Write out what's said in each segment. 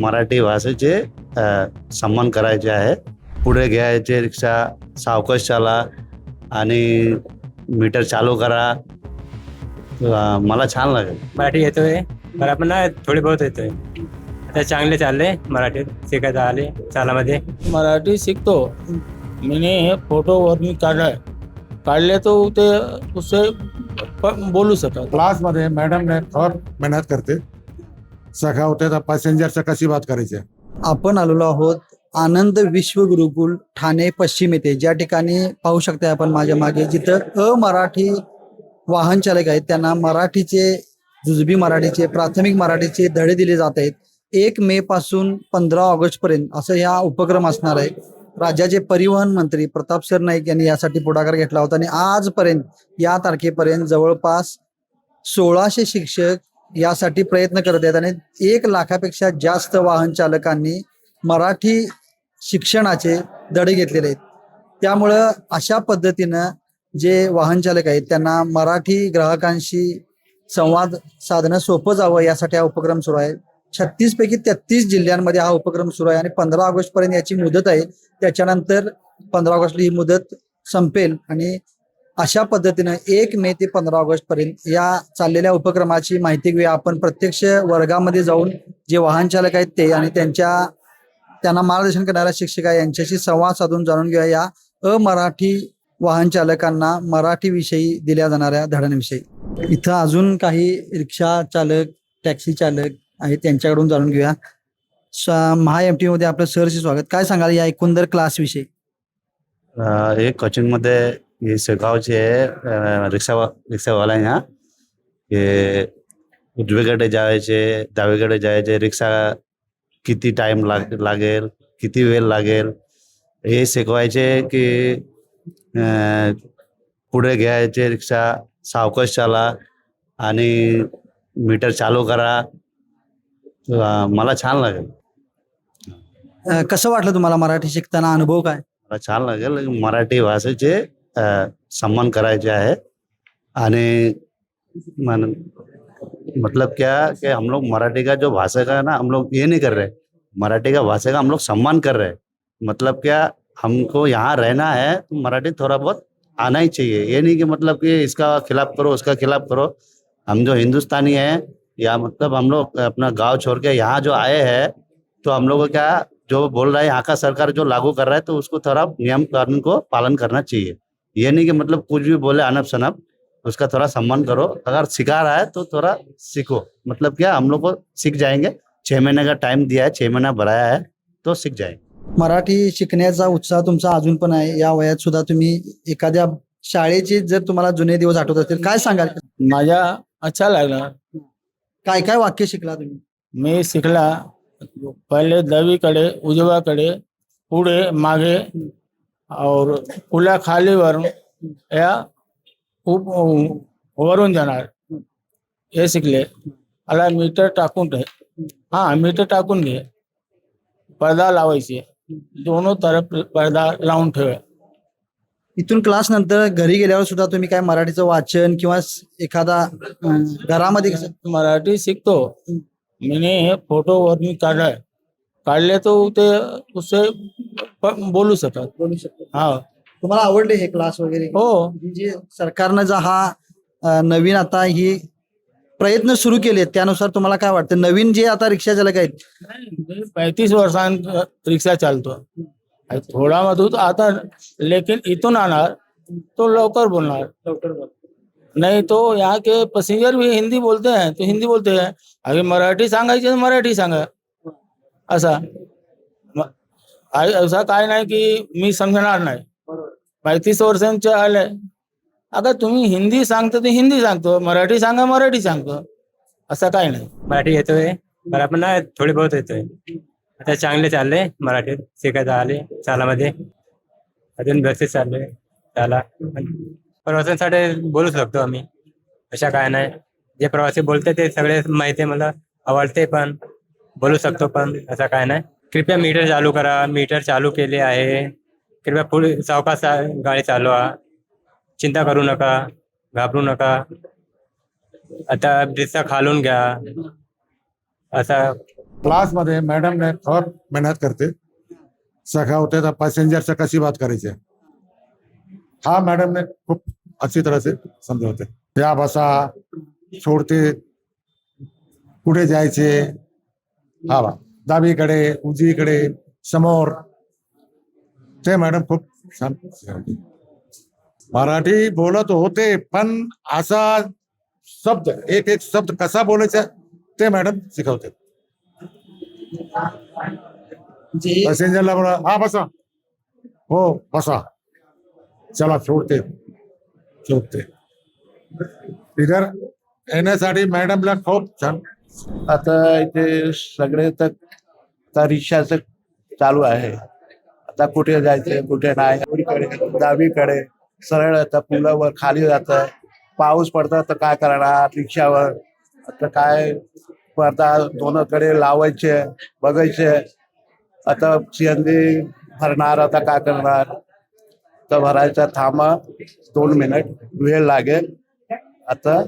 मराठी भाषेचे सन्मान करायचे आहे. पुढे घ्यायचे रिक्षा, सावकाश चाला आणि मीटर चालू करा. मला छान लागेल. मराठी येतोय मला पण ना थोडी बहुत येतोय. आता चांगले चालले मराठीत शिकायचं आले चालामध्ये. मराठी शिकतो. मैंने फोटोवर मी काढले तो ते उससे बोलू शकत. क्लासमध्ये मॅडम ने फार मेहनत करते, सखावते तर पॅसेंजरचं कशी बात करायची. आपण आलेलो आहोत आनंद विश्व गुरुकुल ठाणे पश्चिम येथे, ज्या ठिकाणी पाहू शकता आपण माझ्या मागे, जिथं अमराठी वाहन चालक आहेत त्यांना मराठीचे, जुजबी मराठीचे, प्राथमिक मराठीचे धडे दिले जात आहेत. 1 मे पासून 15 ऑगस्ट पर्यंत असं हा उपक्रम असणार आहे. राज्याचे परिवहन मंत्री प्रताप सर नाईक यांनी यासाठी पुढाकार घेतला होता आणि आजपर्यंत या तारखेपर्यंत जवळपास 1600 शिक्षक यासाठी प्रयत्न करत आहेत आणि 1 लाखापेक्षा जास्त वाहन चालकांनी मराठी शिक्षणाचे धडे घेतलेले आहेत. त्यामुळं अशा पद्धतीनं जे वाहन चालक आहेत त्यांना मराठी ग्राहकांशी संवाद साधणं सोपं जावं यासाठी हा उपक्रम सुरू आहे. 36 पैकी 33 जिल्ह्यांमध्ये हा उपक्रम सुरू आहे आणि 15 ऑगस्ट पर्यंत याची मुदत आहे. त्याच्यानंतर 15 ऑगस्टला ही मुदत संपेल आणि अशा पद्धतीनं 1 मे ते 15 ऑगस्ट पर्यंत या चाललेल्या उपक्रमाची माहिती घेऊया. आपण प्रत्यक्ष वर्गामध्ये जाऊन जे वाहन चालक आहेत ते आणि त्यांना मार्गदर्शन करणाऱ्या शिक्षिका यांच्याशी संवाद साधून जाणून घेऊया या अमराठी वाहन चालकांना मराठीविषयी दिल्या जाणाऱ्या धड्यांविषयी. इथं अजून काही रिक्षा चालक, टॅक्सी चालक आहेत, त्यांच्याकडून जाणून घेऊया. MHA-MT मध्ये आपलं सरचे स्वागत. काय सांगाल या एकंदर क्लास विषयी? हे कोचिंगमध्ये हे शिकावचे आहे. रिक्षावाल्यांना हे उजवीकडे जायचे, डावीकडे जायचे, रिक्षा किती टाइम लागेल, किती वेळ लागेल हे शिकवायचे. की पुढे घ्यायचे रिक्षा, सावकाश चाला आणि मीटर चालू करा. मला छान लागेल. कसं वाटलं तुम्हाला मराठी शिकताना? अनुभव काय? मला छान लागेल. मराठी भाषेचे सन्मान करायचे आहे आणि मतलब क्या कि हम लोग मराठी का जो भाषा का ना, हम लोग ये नहीं कर रहे, मराठी का भाषा का हम लोग सम्मान कर रहे. मतलब क्या, हमको यहाँ रहना है तो मराठी थोड़ा बहुत आना ही चाहिए. ये नहीं कि मतलब कि इसका खिलाफ करो, उसका खिलाफ करो. हम जो हिंदुस्तानी है या मतलब हम लोग अपना गांव छोड़ के यहाँ जो आए हैं, तो हम लोग को क्या जो बोल रहा है यहाँ का सरकार जो लागू कर रहा है, तो उसको थोड़ा नियम कानून को पालन करना चाहिए. ये नहीं कि मतलब कुछ भी बोले अनप शनप, उसका थोड़ा सम्मान करो. अगर सिखा रहा है तो थोड़ा सीखो. मतलब क्या, हम लोग को सीख जाएंगे. 6 महीने का टाइम दिया है, 6 महीना भराया है तो सीख जाएंगे. मराठी शिकण्याचा उत्साह तुमचा अजून पण आहे. या वयात सुद्धा तुम्ही एखाद्या शाळेचे जर तुम्हाला जुने दिवस आठवत असतील, काय सांगाल? माझ्या अच्छा लागला. काय काय वाक्य शिकला तुम्ही? मी शिकला पहिले दवीकडे, उजव्याकडे, पुढे, मागे और पुला खालीवर या वरून जाणार हे शिकले. मला मीटर टाकून घे, मीटर टाकून घे, पडदा लावायचे, दोनों तरफ पडदा लावून ठेवा. इथून क्लास नंतर घरी गेल्यावर सुद्धा तुम्ही काय मराठीचं वाचन किंवा एखादा घरामध्ये मराठी शिकतो. मैंने फोटोवर मी काढले तो ते उससे बोलू शकत. हा, तुम्हाला आवडले हे क्लास वगैरे? हो. जे सरकारनं जो हा नवीन आता ही प्रयत्न सुरू केले, त्यानुसार तुम्हाला काय वाटतं? नवीन जे आता रिक्षा चालक आहेत, 35 वर्षांत रिक्षा चालतो. थोड़ा मधूत आता, लेकिन इथून आणार तो लवकर बोलणार. नहीं तो यहाँ के पैसेंजर भी हिंदी बोलते हैं तो हिंदी बोलते हैं. अगर मराठी सांगायची तर मराठी सांगा. असा असा काय नाही की मी समजणार नाही. 35 वर्षांचे आले, अगर तुम्ही हिंदी सांगतो तर हिंदी सांगतो, मराठी सांगा मराठी सांगतो, असं काय नाही. मराठी येतोय मला पण ना थोडी बहुत येतोय. आता चांगले चालले मराठीत शिकायचं आले चालामध्ये. अजून व्यवस्थित चालले चाला. प्रवासांसाठी बोलू शकतो आम्ही, अशा काय नाही. जे प्रवासी बोलते ते सगळे माहिती मला आवडते, पण बोलू शकतो पण असं काय नाही. कृपया मीटर चालू करा. मीटर चालू केले आहे. कृपया पुढे सावकाश गाडी चालवा. चिंता करू नका, घाबरू नका. आता ब्रिजचा खालून घ्या. असा क्लास मध्ये मॅडम ने और मेहनत करते सिखावते तर पॅसेंजरचं कशी बात करायची हा मॅडम ने खूप अच्छी तरह से समजवते या बसा सोडते कुठे जायचे हा बा डावीकडे उजवीकडे समोर ते मॅडम खूप छान शिकवते. मराठी बोलत होते पण असा शब्द एक एक शब्द कसा बोलायचा ते मॅडम शिकवते. जे पॅसेंजरला बोला हा बसा हो बसा चला सोडते इधर येण्यासाठी मॅडमला खूप छान. आता इथे सगळे तर रिक्षाचं चालू आहे. आता कुठे जायचं कुठे नाही उजवीकडे डावीकडे सरळ आता पुलावर खाली जात पाऊस पडता तर काय करणार रिक्षावर आता काय पडता दोनकडे लावायचे बघायचे. आता सीएनजी भरणार आता काय करणार तर भरायचा थांबा 2 मिनिट वेळ लागेल. आता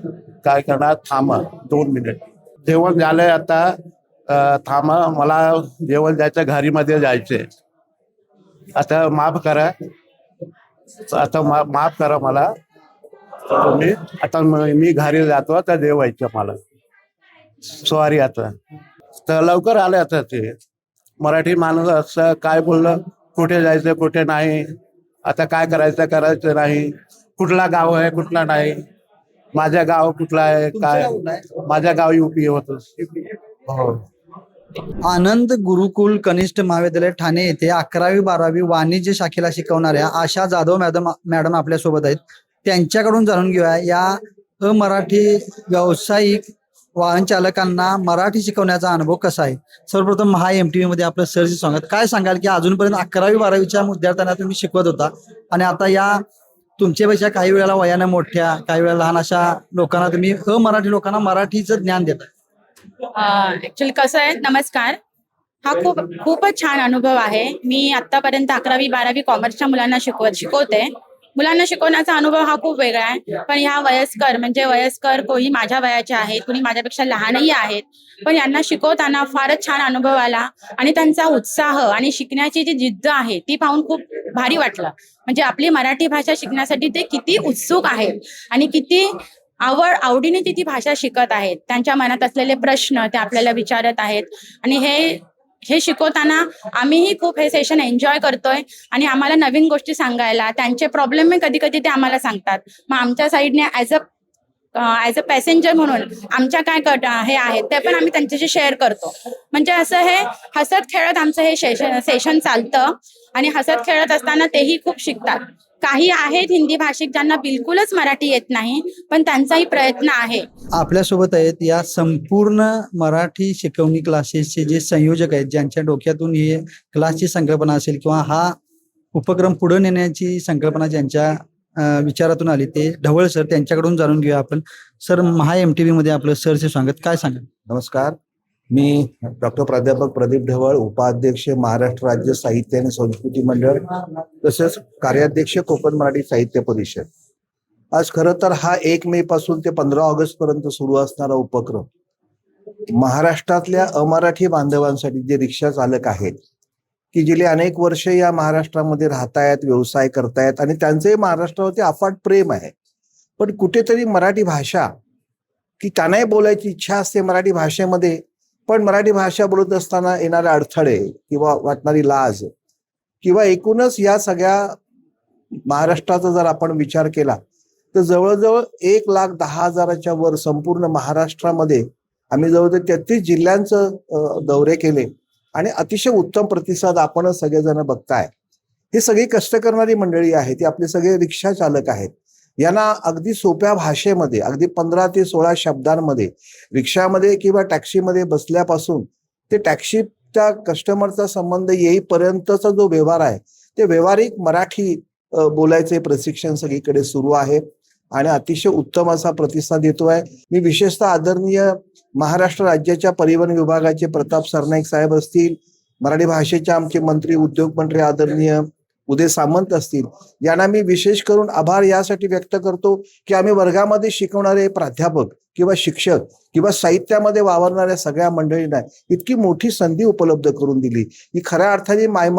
काय करणार थांबा 2 मिनिट जेवण झालंय आता थांबा मला जेवण जायचं घरीमध्ये जायचे. आता माफ करा आता माफ करा मला तुम्ही आता मी घरी जातो आता जेवायचं मला सॉरी. आता तर लवकर आले. आता ते मराठी माणूस असं काय बोललं कुठे जायचं कुठे नाही आता काय करायचं नाही कुठला गाव आहे कुठला नाही माझ्या गाव कुठला आहे काय माझ्या गाव UP होतं. हो आनंद गुरुकुल कनिष्ठ महाविद्यालय ठाणे येथे 11वी-12वी वाणिज्य शाखेला शिकवणाऱ्या आशा जाधव मॅडम आपल्या सोबत आहेत. त्यांच्याकडून जाणून घेऊया या अमराठी व्यावसायिक वाहन चालकांना मराठी शिकवण्याचा अनुभव कसा आहे. सर्वप्रथम महा MTV मध्ये आपलं सरचे स्वागत. काय सांगाल की अजूनपर्यंत 11वी-12वीच्या विद्यार्थ्यांना तुम्ही शिकवत होता आणि आता या तुमच्यापेक्षा काही वेळेला वयाने मोठ्या काही वेळेला लहान अशा लोकांना तुम्ही अमराठी लोकांना मराठीचं ज्ञान देता. ऍक्च्युली कसं आहे नमस्कार. हा खूपच छान अनुभव आहे. मी आतापर्यंत 11वी-12वी कॉमर्सच्या मुलांना शिकवते. मुलांना शिकवण्याचा अनुभव हा खूप वेगळा आहे. पण ह्या वयस्कर कोणी माझ्या वयाचे आहेत कोणी माझ्यापेक्षा लहानही आहेत पण यांना शिकवताना फारच छान अनुभव आला आणि त्यांचा उत्साह आणि शिकण्याची जी जिद्द आहे ती पाहून खूप भारी वाटलं. म्हणजे आपली मराठी भाषा शिकण्यासाठी ते किती उत्सुक आहेत आणि किती आवडीने ती भाषा शिकत आहेत. त्यांच्या मनात असलेले प्रश्न ते आपल्याला विचारत आहेत आणि हे शिकवताना आम्हीही खूप हे सेशन एन्जॉय करतोय आणि आम्हाला नवीन गोष्टी सांगायला त्यांचे प्रॉब्लेम कधी कधी ते आम्हाला सांगतात. मग आमच्या साईडने ऍज अ पॅसेंजर म्हणून आमच्या काय हे आहेत ते पण आम्ही त्यांच्याशी शेअर करतो. म्हणजे असं हे हसत खेळत आमचं हे सेशन चालतं आणि हसत खेळत असताना तेही खूप शिकतात. काही आहेत हिंदी भाषिक ज्यांना बिलकुलच मराठी येत नाही पण त्यांचाही प्रयत्न आहे. आपल्यासोबत आहेत या संपूर्ण मराठी शिकवणी क्लासेसचे जे संयोजक आहेत ज्यांच्या डोक्यातून ही क्लासची संकल्पना असेल किंवा हा उपक्रम पुढे नेण्याची संकल्पना ज्यांच्या विचारातून आली ते ढवळ सर. त्यांच्याकडून जाणून घेऊया आपण. सर महा MTV मध्ये आपलं सरचे स्वागत. काय सांगाल. नमस्कार. मी डॉक्टर प्राध्यापक प्रदीप ढवळ उपाध्यक्ष महाराष्ट्र राज्य साहित्य आणि संस्कृती मंडळ तसेच कार्याध्यक्ष कोकण मराठी साहित्य परिषद. आज खरं तर हा 1 मे पासून ते 15 ऑगस्ट पर्यंत सुरू असणारा उपक्रम महाराष्ट्रातल्या अमराठी बांधवांसाठी जे रिक्षा चालक आहेत की गेली अनेक वर्ष या महाराष्ट्रामध्ये राहतायत व्यवसाय करतायत आणि त्यांचंही महाराष्ट्रावरती अफाट प्रेम आहे पण कुठेतरी मराठी भाषा की त्यांनाही बोलायची इच्छा असते मराठी भाषेमध्ये पण मराठी भाषा बोलत असताना येणारे अडथळे किंवा वाटणारी लाज किंवा एकूणच या सगळ्या महाराष्ट्राचा जर आपण विचार केला तर जवळजवळ 1,10,000च्या वर संपूर्ण महाराष्ट्रामध्ये आम्ही जवळजवळ 33 जिल्ह्यांचं दौरे केले आणि अतिशय उत्तम प्रतिसाद आपण सगळेजण बघताय. हे सगळी कष्ट करणारी मंडळी आहेत. ती आपले सगळे रिक्षा चालक आहेत. यांना अगदी सोप्या भाषेमध्ये अगदी 15 ते 16 शब्दांमध्ये रिक्षामध्ये किंवा टॅक्सीमध्ये बसल्यापासून ते टॅक्सी त्या कस्टमरचा संबंध येईपर्यंतचा जो व्यवहार आहे ते व्यावहारिक मराठी बोलायचे प्रशिक्षण सगळीकडे सुरू आहे आणि अतिशय उत्तम असा प्रतिसाद येतोय. मी विशेषतः आदरणीय महाराष्ट्र राज्याच्या परिवहन विभागाचे प्रताप सरनाईक साहेब असतील, मराठी भाषेचे आमचे मंत्री उद्योग मंत्री आदरणीय उदय सामंत असतील, यांना मी विशेष करून आभार यासाठी व्यक्त करतो की आम्ही वर्गामध्ये शिकवणारे प्राध्यापक किंवा शिक्षक किंवा साहित्यामध्ये वावरणाऱ्या सगळ्या मंडळींना इतकी मोठी संधी उपलब्ध करून दिली, ही खऱ्या अर्थाने माय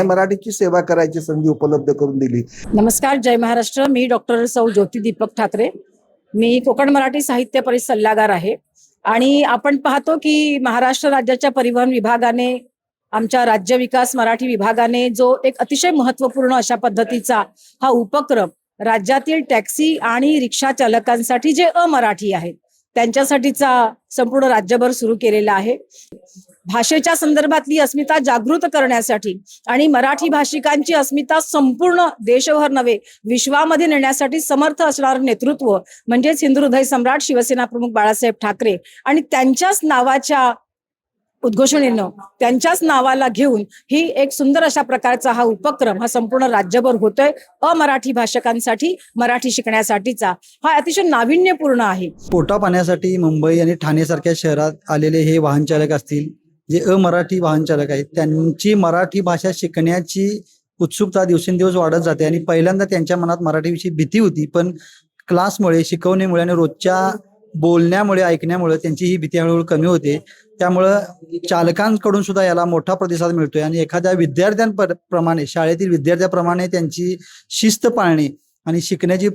मराठीची सेवा करायची संधी उपलब्ध करून दिली. नमस्कार, जय महाराष्ट्र. मी डॉक्टर सौ ज्योती दीपक ठाकरे. मी कोकण मराठी साहित्य परिषद सल्लागार आहे. आणि आपण पाहतो की महाराष्ट्र राज्याच्या परिवहन विभागाने, आमच्या राज्य विकास मराठी विभागाने जो एक अतिशय महत्वपूर्ण अशा पद्धतीचा हा उपक्रम राज्यातील टॅक्सी आणि रिक्षा चालकांसाठी जे अमराठी आहेत त्यांच्यासाठीचा संपूर्ण राज्यभर सुरू केलेला आहे. भाषेच्या संदर्भातली अस्मिता जागृत करण्यासाठी आणि मराठी भाषिकांची अस्मिता संपूर्ण देशभर नव्हे विश्वामध्ये नेण्यासाठी समर्थ असणारं नेतृत्व म्हणजेच हिंदू हृदय सम्राट शिवसेना प्रमुख बाळासाहेब ठाकरे आणि त्यांच्याच नावाच्या उद्घोषणेनं, त्यांच्याच नावाला घेऊन ही एक सुंदर अशा प्रकारचा हा उपक्रम हा संपूर्ण राज्यभर होतोय. अमराठी भाषकांसाठी मराठी शिकण्यासाठीचा हा अतिशय नाविन्यपूर्ण आहे. पोटा पाण्यासाठी मुंबई आणि ठाणे सारख्या शहरात आलेले हे वाहन चालक असतील, जे अमराठी वाहन चालक आहेत, त्यांची मराठी भाषा शिकण्याची उत्सुकता दिवसेंदिवस वाढत जाते. आणि पहिल्यांदा त्यांच्या मनात मराठीविषयी भीती होती, पण क्लासमुळे, शिकवणीमुळे आणि रोजच्या बोलण्यामुळे, ऐकण्यामुळे त्यांची ही भीती हळूहळू कमी होते. त्यामुळं चालकांकडून सुद्धा याला मोठा प्रतिसाद मिळतोय आणि एखाद्या विद्यार्थ्यांप्रमाणे, शाळेतील विद्यार्थ्याप्रमाणे त्यांची शिस्त पाळणे आणि शिकण्याची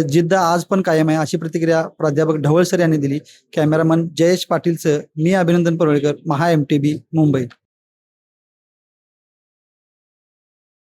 जिद्द आज पण कायम आहे, अशी प्रतिक्रिया प्राध्यापक ढवळ सर यांनी दिली. कॅमेरामन जयेश पाटीलसह मी अभिनंदन परुळेकर, महा MTB, मुंबई.